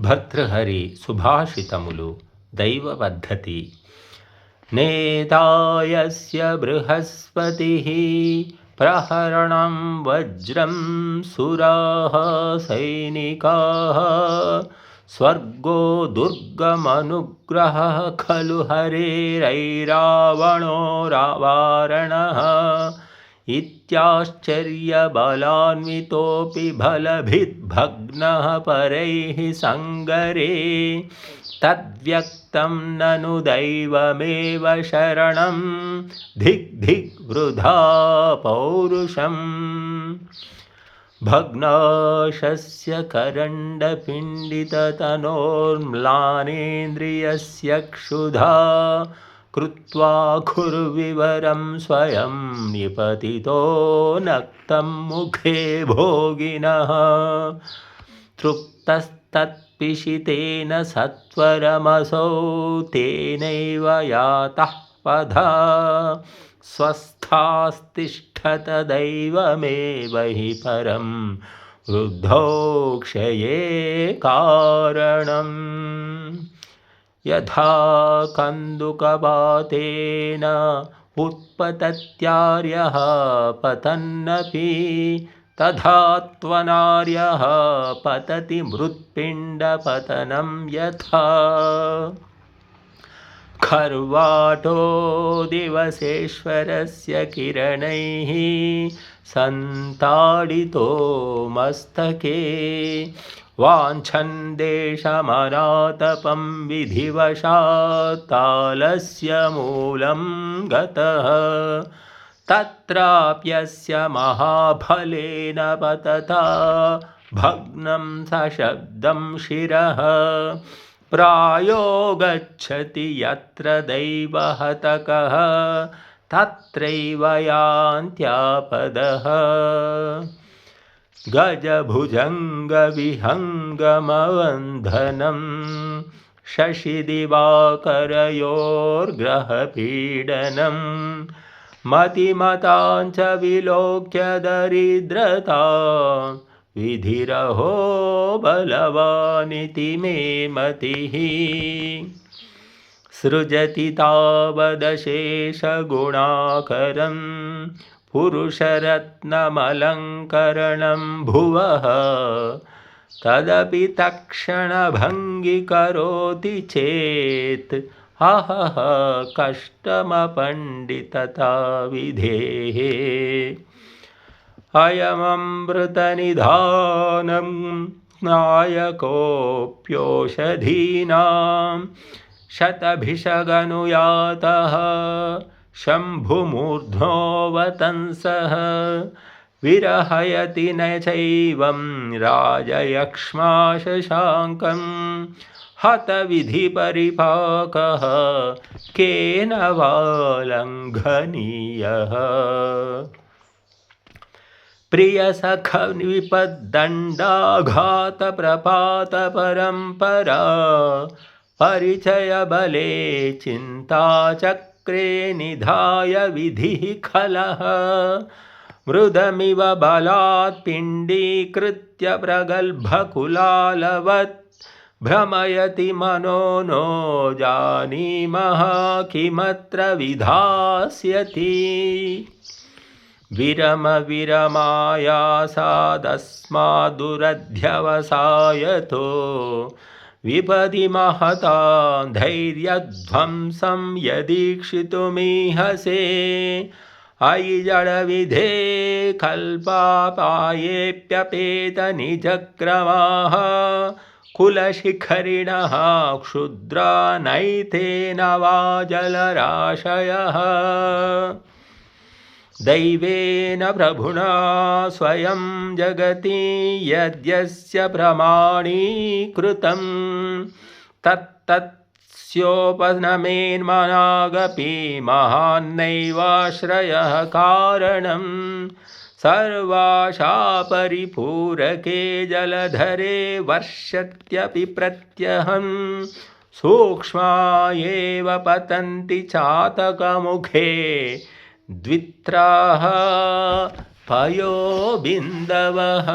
భర్తృహరి సుభాషితములు దైవ పద్ధతి. నేతాయస్య బృహస్పతిః ప్రహరణం వజ్రం సురాః సైనికాః స్వర్గో దుర్గమనుగ్రహః ఖలు హరేరైరావణో వారణః ఇత్యాశ్చర్యబలాన్వితోऽపి బలభిద్భగ్నః పరైః సంగరే తద్వ్యక్తం నను దైవమేవ శరణం ధిక్ ధిక్ వృధా పౌరుషం. భగ్నాశస్య కరండపిండితతనోర్మ్లానేంద్రియస్య క్షుధా కృత్వా ఖుర్వివరం స్వయం నిపతితో నక్తం ముఖే భోగినః తృప్తస్తత్పిషితేన సత్వరమసౌ తేనైవ యాతః పదా స్वस्थास्तिष्ठत दैवमेव हि परं वृद्धौ क्षये कारणम्. यथा कन्दुकपातेन उत्पतत्यार्यः पतन्नपि तथा त्वनार्यः पतति मृत्पिण्डपतनं यथा. खर्वाटो दिवसेश्वरस्य किरणैः सन्ताडितो मस्तके वाञ्छन् देशमनातपं विधिवशात् तालस्य मूलं गतः तत्राप्यस्य महाफलेन पतता भग्नं सशब्दं शिरः प्रायो गच्छति यत्र दैवहतकः तत्रैव यान्त्यापदः. गजभुजङ्गविहङ्गमवन्धनं शशिदिवाकरयोर्ग्रहपीडनं मतिमताञ्च विलोक्य दरिद्रता विधिरहो बलवानिति मे मतिः. सृजति तावदशेषगुणाकरं पुरुषरत्नमलङ्करणं भुवः तदपि तत्क्षणभङ्गि करोति चेत् अहः कष्टमपण्डितता विधेः. अयममृतनिधानं नायकोऽप्योषधीनां शतभिषगनुयातः शम्भुमूर्ध्नोऽवतंसः विरहयति न चैवं राजयक्ष्मा शशाङ्कं हतविधिपरिपाकः केन वा लङ्घनीयः. प्रियसखविपद्दण्डाघातप्रपातपरम्परा परिचयबले चिन्ताचक्रे निधाय विधिः खलः मृदमिव बलात् पिण्डीकृत्य प्रगल्भकुलालवत् भ्रमयति मनो नो जानीमः किमत्र विधास्यति. विरमायासादस्मादुरध्यवसायतो विपदि महतां धैर्यध्वंसं यदीक्षितुमीहसे. अयि जडविधे कल्पापायेऽप्यपेतनिजक्रमाः कुलशिखरिणः क्षुद्रा नैतेन वा जलराशयः. दैवेन प्रभुना स्वयं जगति यद्यस्य प्रमाणीकृतं तत्तत्स्योपनमेन्मनागपि महान्नैवाश्रयः कारणं. सर्वाशापरिपूरके जलधरे वर्षत्यपि प्रत्यहं सूक्ष्मा एव पतन्ति चातकमुखे द्वित्राः पयोबिन्दवः।